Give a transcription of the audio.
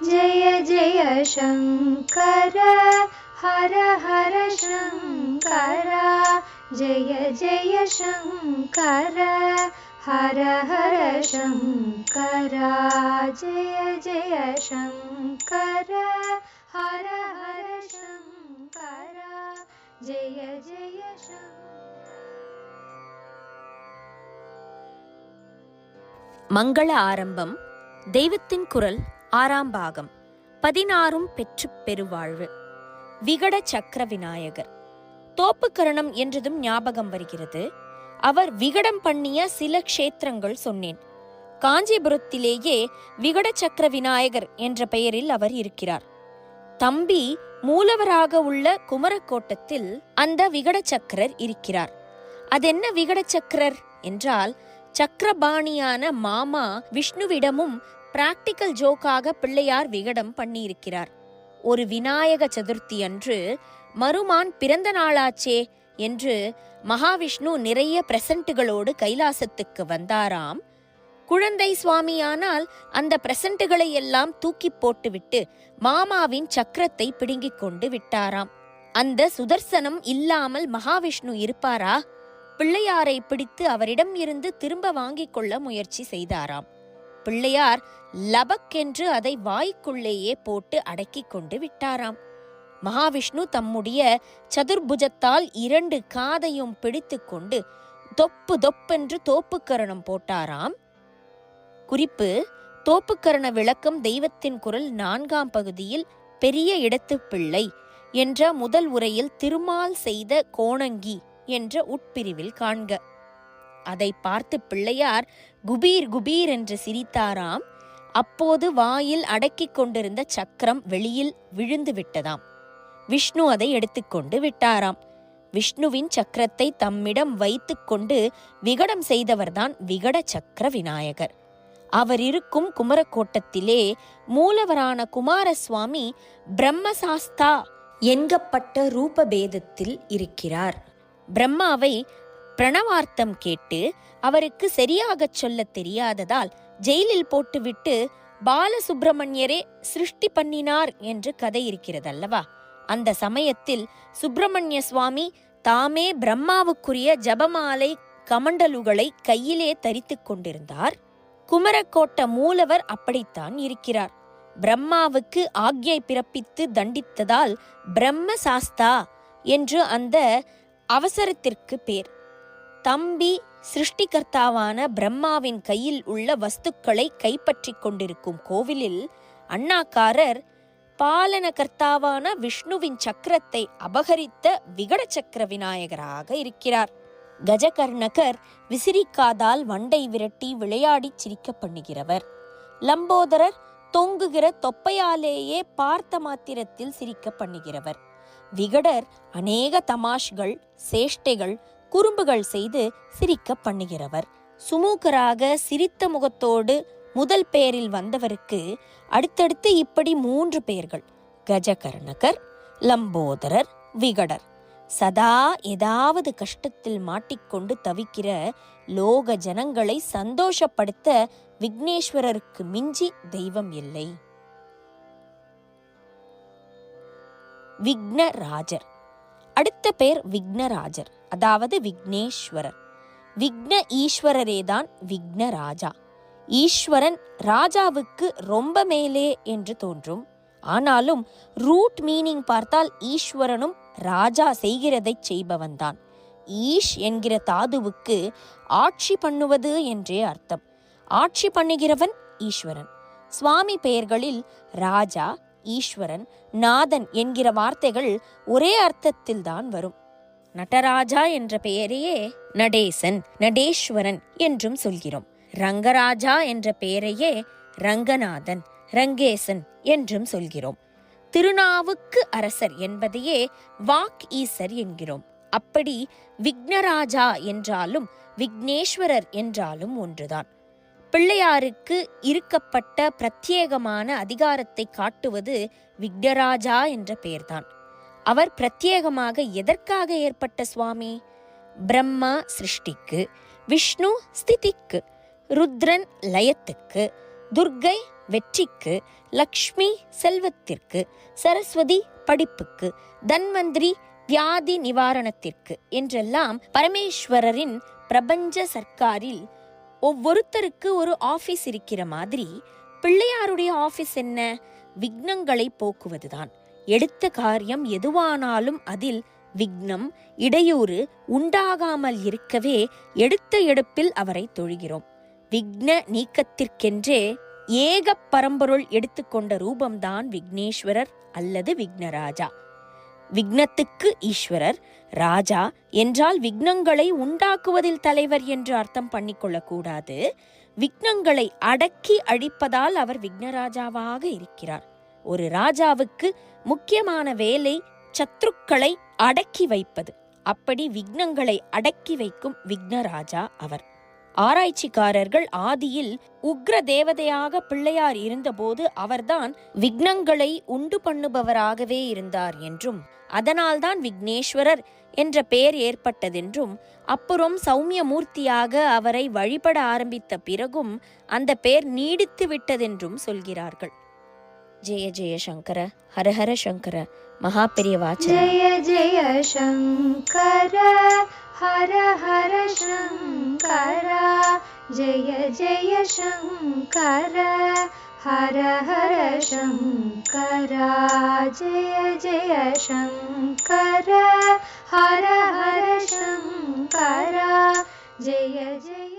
जय जय शङ्कर हर हर शङ्कर जय जय शङ्कर हर हर शङ्कर जय जय शङ्कर हर हर शङ्कर जय जय शङ्कर. மங்கள ஆரம்பம். தெய்வத்தின் குரல் 6ஆம் பாகம். 16 பெற்று பெருவாழ்வு. விகட சக்கர விநாயகர். தோப்புக்கரணம் என்றதும் ஞாபகம் வருகிறது. அவர் விகடம் பண்ணிய சில க்ஷேத்திரங்கள் சொன்னேன். காஞ்சிபுரத்திலேயே விகட சக்கர விநாயகர் என்ற பெயரில் அவர் இருக்கிறார். தம்பி மூலவராக உள்ள குமரக்கோட்டத்தில் அந்த விகட சக்கரர் இருக்கிறார். அதென்ன விகட சக்கரர் என்றால், சக்கரபாணியான மாமா விஷ்ணுவிடமும் பிராக்டிக்கல் ஜோக்காக பிள்ளையார் விகடம் பண்ணியிருக்கிறார். ஒரு விநாயக சதுர்த்தி அன்று மருமான் பிறந்த நாளாச்சே என்று மகாவிஷ்ணு நிறைய பிரசன்ட்டுகளோடு கைலாசத்துக்கு வந்தாராம். குழந்தை சுவாமியானால் அந்த பிரசன்ட்டுகளை எல்லாம் தூக்கி போட்டுவிட்டு மாமாவின் சக்கரத்தை பிடுங்கிக் கொண்டு விட்டாராம். அந்த சுதர்சனம் இல்லாமல் மகாவிஷ்ணு இருப்பாரா? பிள்ளையாரை பிடித்து அவரிடம் இருந்து திரும்ப வாங்கிக் கொள்ள முயற்சி செய்தாராம். பிள்ளையார் லபக்கென்று அதை வாய்க்குள்ளேயே போட்டு அடக்கிக் கொண்டு விட்டாராம். மகாவிஷ்ணு தம்முடைய சதுர்புஜத்தால் 2 காதையும் பிடித்து கொண்டு தொப்பு தொப்பென்று தோப்புக்கரணம் போட்டாராம். குறிப்பு: தோப்புக்கரண விளக்கம் தெய்வத்தின் குரல் 4ஆம் பகுதியில் பெரிய இடத்து பிள்ளை என்ற முதல் உரையில் திருமால் செய்த கோணங்கி என்ற உட்பிரிவில் காண்க. அதை பார்த்து பிள்ளையார் குபீர் குபீர் என்று சிரித்தாராம். அப்போது வாயில் அடக்கிக் கொண்டிருந்த சக்கரம் வெளியில் விழுந்து விட்டதாம். விஷ்ணு அதை எடுத்துக்கொண்டு விட்டாராம். விஷ்ணுவின் சக்கரத்தை தம்மிடம் வைத்து கொண்டு விகடம் செய்தவர்தான் விகட சக்கர விநாயகர். அவர் இருக்கும் குமரக்கோட்டத்திலே மூலவரான குமாரசுவாமி பிரம்மசாஸ்தா என்கப்பட்ட ரூபபேதத்தில் இருக்கிறார். பிரம்மாவை பிரணவார்த்தம் கேட்டு அவருக்கு சரியாகச் சொல்ல தெரியாததால் ஜெயிலில் போட்டுவிட்டு பாலசுப்பிரமணியரே சிருஷ்டி பண்ணினார் என்று கதை இருக்கிறதல்லவா? அந்த சமயத்தில் சுப்பிரமணிய சுவாமி தாமே பிரம்மாவுக்குரிய ஜபமாலை கமண்டலுகளை கையிலே தரித்து கொண்டிருந்தார். குமரக்கோட்ட மூலவர் அப்படித்தான் இருக்கிறார். பிரம்மாவுக்கு ஆக்ஞை பிறப்பித்து தண்டித்ததால் பிரம்ம சாஸ்தா என்று அந்த அவசரத்திற்கு பேர். தம்பி சிருஷ்டிகர்த்தாவான பிரம்மாவின் கையில் உள்ள வஸ்துக்களை கைப்பற்றி கொண்டிருக்கும் கோவிலில் அண்ணாக்காரர் பாலனகர்த்தாவான விஷ்ணுவின் சக்கரத்தை அபகரித்த விகட சக்கர விநாயகராக இருக்கிறார். கஜகர்ணகர் விசிறிக்காதால் வண்டை விரட்டி விளையாடி சிரிக்க பண்ணுகிறவர். லம்போதரர் தொங்குகிற தொப்பையாலேயே பார்த்த மாத்திரத்தில் சிரிக்க பண்ணுகிறவர். விகடர் அநேக தமாஷ்கள், சேஷ்டைகள், குறும்புகள் செய்து சிரிக்க பண்ணுகிறவர். சுமூகராக சிரித்த முகத்தோடு முதல் பெயரில் வந்தவருக்கு அடுத்தடுத்து இப்படி 3 பெயர்கள்: கஜகர்ணகர், லம்போதரர், விகடர். சதா ஏதாவது கஷ்டத்தில் மாட்டிக்கொண்டு தவிக்கிற லோக ஜனங்களை சந்தோஷப்படுத்த விக்னேஸ்வரருக்கு மிஞ்சி தெய்வம் இல்லை. விக்னராஜர். அடுத்த பெயர் விக்னராஜர், அதாவது விக்னேஸ்வரர். விக்ன ஈஸ்வரரேதான் விக்னராஜா. ஈஸ்வரன் ராஜாவுக்கு ரொம்ப மேலே என்று தோன்றும். ஆனாலும் ரூட் மீனிங் பார்த்தால் ஈஸ்வரனும் ராஜா செய்கிறதை செய்பவன்தான். ஈஷ் என்கிற தாதுவுக்கு ஆட்சி பண்ணுவது என்றே அர்த்தம். ஆட்சி பண்ணுகிறவன் ஈஸ்வரன். சுவாமி பெயர்களில் ராஜா, ஈஸ்வரன், நாதன் என்கிற வார்த்தைகள் ஒரே அர்த்தத்தில் தான் வரும். நடராஜா என்ற பெயரையே நடேசன், நடேஸ்வரன் என்றும் சொல்கிறோம். ரங்கராஜா என்ற பெயரையே ரங்கநாதன், ரங்கேசன் என்றும் சொல்கிறோம். திருநாவுக்கு அரசர் என்பதையே வாக் ஈசர் என்கிறோம். அப்படி விக்னராஜா என்றாலும் விக்னேஸ்வரர் என்றாலும் ஒன்றுதான். பிள்ளையாருக்கு இருக்கப்பட்ட பிரத்யேகமான அதிகாரத்தை காட்டுவது விக்னராஜா என்ற பெயர்தான். அவர் பிரத்யேகமாக எதற்காக ஏற்பட்ட சுவாமி? பிரம்மா சிருஷ்டிக்கு, விஷ்ணு ஸ்திதிக்கு, ருத்ரன் லயத்துக்கு, துர்கை வெற்றிக்கு, லக்ஷ்மி செல்வத்திற்கு, சரஸ்வதி படிப்புக்கு, தன்வந்திரி வியாதி நிவாரணத்திற்கு என்றெல்லாம் பரமேஸ்வரரின் பிரபஞ்ச சர்க்காரில் ஒவ்வொருத்தருக்கு ஒரு ஆபீஸ் இருக்கிற மாதிரி பிள்ளையாருடைய ஆபீஸ் என்ன? விக்னங்களை போக்குவதுதான். எடுத்த காரியம் எதுவானாலும் அதில் விக்னம், இடையூறு உண்டாகாமல் இருக்கவே எடுத்த எடுப்பில் அவரை தொழுகிறோம். விக்ன நீக்கத்திற்கென்றே ஏக பரம்பொருள் எடுத்துக்கொண்ட ரூபம்தான் விக்னேஸ்வரர் அல்லது விக்னராஜா. விக்னத்துக்கு ஈஸ்வரர், ராஜா என்றால் விக்னங்களை உண்டாக்குவதில் தலைவர் என்று அர்த்தம் பண்ணிக்கொள்ளக்கூடாது. விக்னங்களை அடக்கி அழிப்பதால் அவர் விக்னராஜாவாக இருக்கிறார். ஒரு ராஜாவுக்கு முக்கியமான வேலை சத்ருக்களை அடக்கி வைப்பது. அப்படி விக்னங்களை அடக்கி வைக்கும் விக்னராஜா அவர். ஆராய்ச்சிக்காரர்கள் ஆதியில் உக்ர தேவதையாக பிள்ளையார் இருந்தபோது அவர்தான் விக்னங்களை உண்டு பண்ணுபவராகவே இருந்தார் என்றும், அதனால்தான் விக்னேஸ்வரர் என்ற பெயர் ஏற்பட்டதென்றும், அப்புறம் சௌமிய மூர்த்தியாக அவரை வழிபட ஆரம்பித்த பிறகும் அந்த பெயர் நீடித்து விட்டதென்றும் சொல்கிறார்கள். ஜெய ஜெய சங்கர, ஹரஹர சங்கர, மகா பெரியவாச்சரணம். ஜெய ஜெய சங்கர, ஹர ஹர சங்கர, ஜெய ஜெய சங்கர, ஹர ஹர சங்கர, ஜெய ஜெய சங்கர, ஹர ஹர சங்கர, ஜெய ஜெய